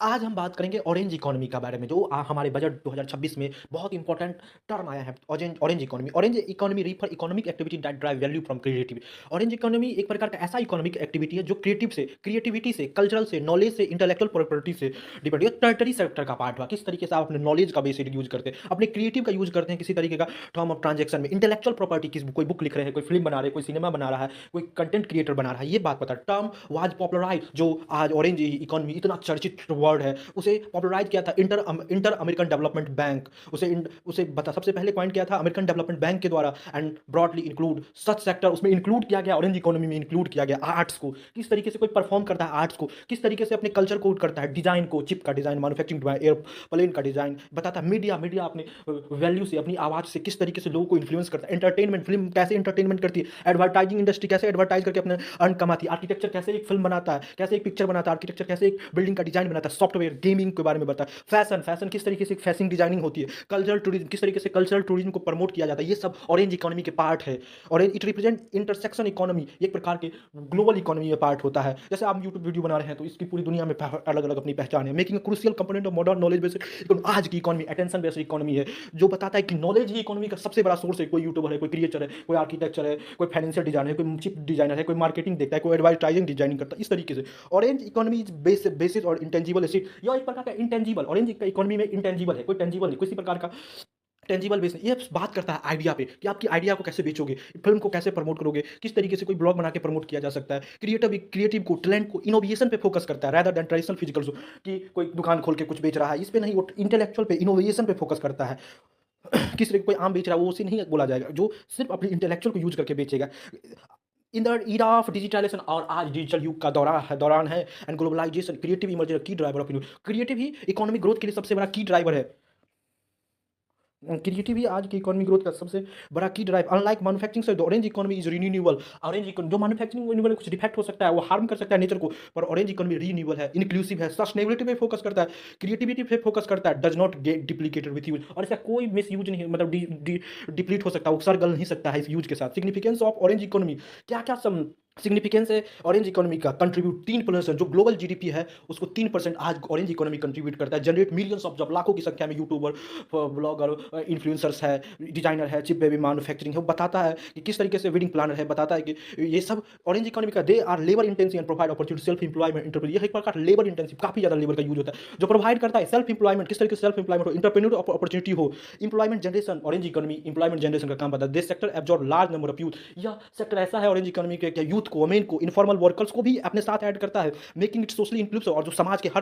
आज हम बात करेंगे ऑरेंज इकोनॉमी के बारे में जो हमारे बजट 2026 में बहुत इंपॉर्टेंट टर्म आया है orange orange economy. Orange economy refer economic activity that drive value from creativity. Orange economy एक प्रकार का ऐसा इकोनॉमिक एक्टिविटी है जो क्रिएटिविटी से, कल्चरल से, नॉलेज से, इंटेलेक्चुअल प्रॉपर्टी से डिपेंड है। टर्टरी सेक्टर का पार्ट हुआ, किस तरीके से आप अपने नॉलेज का बेसिक यूज करते हैं, अपने क्रिएटिव का यूज करते हैं किसी तरीके का टर्म ऑफ ट्रांजेक्शन में। इंटेलेक्चुअल प्रॉपर्टी किस, कोई बुक लिख रहे हैं, कोई फिल्म बना रहे हैं, कोई सिनेमा बना रहा है, कोई कंटेंट क्रिएटर बना रहा है, ये बात पता। टर्म वाज पॉपुलराइज, जो आज ऑरेंज इकोनॉमी इतना चर्चित वर्ड है, उसे पॉपुलराइज किया था इंटर अमेरिकन डेवलपमेंट बैंक। उसे बता सबसे पहले पॉइंट किया था अमेरिकन डेवलपमेंट बैंक के द्वारा। And broadly include such sector, उसमें इंक्लूड किया गया, ऑरेंज इकोनॉमी में इंक्लूड किया गया आर्ट्स को। किस तरीके से कोई परफॉर्म करता है आर्ट्स को, किस तरीके से अपने कल्चर को करता है, डिजाइन को, चिप का डिजाइन, मैन्युफैक्चरिंग, एयरप्लेन का डिजाइन बताता है। मीडिया मीडिया अपने वैल्यू से, अपनी आवाज से किस तरीके से लोगों को इन्फ्लुएंस करता है। एंटरटेनमेंट, फिल्म कैसे एंटरटेनमेंट करती है। एडवर्टाइजिंग इंडस्ट्री कैसे एडवर्टाइज करके अपने अर्न कमाती है। आर्किटेक्चर कैसे एक फिल्म बनाता है, कैसे एक पिक्चर बनाता है। आर्किटेक्चर कैसे एक बिल्डिंग का डिजाइन बनाता है। सॉफ्टवेयर, गेमिंग के बारे में बताता है। फैशन, फैशन किस तरीके से फैशन डिजाइनिंग होती है। कल्चरल टूरिज्म, किस तरीके से कल्चरल टूरिज्म को प्रमोट किया जाता है। ये सब ऑरेंज इकोनॉमी के पार्ट है। और इट रिप्रेजेंट इंटरसेक्शन इकोनॉमी, एक प्रकार के ग्लोबल इकोनॉमी में पार्ट होता है। जैसे आप यूट्यूब वीडियो बना रहे हैं तो इसकी पूरी दुनिया में अलग अलग अपनी पहचान है। Making crucial component of modern knowledge based आज की इकोनॉमी अटेंशन बेस्ड इकोनॉमी है, जो बताता है कि नॉलेज ही इकोनॉमी का सबसे बड़ा सोर्स है। कोई यूट्यूबर है, कोई क्रिएटर है, कोई आर्किटेक्चर है, कोई फाइनेंशियल डिजाइनर है, कोई चिप डिजाइनर है, कोई मार्केटिंग देखता है, कोई एडवर्टाइजिंग डिजाइनिंग करता है। इस तरीके से ऑरेंज इकोनॉमी इज बेसिस और इंटेंजिबल एसिड, यह एक प्रकार का इंटेंजिबल, ऑरेंज इकोनॉमी में इंटेंजिबल है, कोई टेंजिबल नहीं, किसी प्रकार का टेंजिबल बेस नहीं। ये बात करता है आइडिया पे कि आपकी आइडिया को कैसे बेचोगे, फिल्म को कैसे प्रमोट करोगे, किस तरीके से कोई ब्लॉग बना के प्रमोट किया जा सकता है। क्रिएटिव को, टैलेंट को, इनोवेशन पे फोकस करता है रैदर देन ट्रेडिशनल फिजिकल कि कोई दुकान खोल के कुछ बेच रहा है, इस पे नहीं। वो इंटेलेक्चुअल पे, इनोवेशन पे फोकस करता है। किस तरह कोई आम बेच रहा है वो उसे नहीं बोला जाएगा, जो सिर्फ अपनी इंटेलेक्चुअल को यूज करके बेचेगा। In the era of digitalization, और आज डिजिटल युग का दौरान है। एंड ग्लोबलाइजेशन, क्रिएटिव इमर्जर की driver of creative he economic growth के लिए सबसे बड़ा की ड्राइवर है। क्रिएटिव ही आज की इकोनॉमी ग्रोथ का सबसे बड़ा की ड्राइव। अनलाइक मैन्युफैक्चरिंग से orange economy is renewable. Orange जो मैन्युफैक्चरिंग रिन्यूएबल कुछ डिफेक्ट हो सकता है, वो हार्म कर सकता है नेचर को, पर ऑरेंज इकोनॉमी रिन्यूएबल है, इंक्लूसिव है, सस्टेनेबिलिटी पे फोकस करता है, क्रिएटिविटी पे फोकस करता है, does not get depleted with use, और इसका कोई मिस यूज नहीं, मतलब डिप्लीट हो सकता है, उकसर गल नहीं सकता है इस यूज के साथ। सिग्निफिकेंस ऑफ ऑरेंज इकोनॉमी, क्या क्या सिग्निफिकेंस है ऑरेंज इकोनॉमी का। कंट्रीब्यूट 3%, जो ग्लोबल जीडीपी है उसको 3% आज ऑरेंज इकोनॉमी कंट्रीब्यूट करता है। जनरेट मिलियंस ऑफ जॉब, लाखों की संख्या में यूट्यूबर, ब्लॉगर, इन्फ्लुएंसर्स है, डिजाइनर है, चिप बेबी मैन्युफैक्चरिंग है, वो बताता है कि किस तरीके से वेडिंग प्लानर है, बताता है कि ये सब ऑरेंज इकोनॉमी का। They are labour intensive and provide opportunity self employment entrepreneur, ये एक प्रकार लेबर इंटेंसिव, काफी ज्यादा लेबर का यूज होता है, जो प्रोवाइड करता है सेल्फ एम्प्लॉयमेंट, किस तरीके से सेल्फ एम्प्लॉयमेंट हो, इंटरप्रेन्योर अपॉर्चुनिटी हो, employment generation. Orange economy employment generation का काम बताता है। This sector absorb large number of youth, यह सेक्टर ऐसा है ऑरेंज इकोनॉमी के यूथ को, वुमेन को, इनफॉर्मल वर्कर्स को भी अपने साथ ऐड करता है, मेकिंग इट सोशली इंक्लूसिव, और जो समाज के हर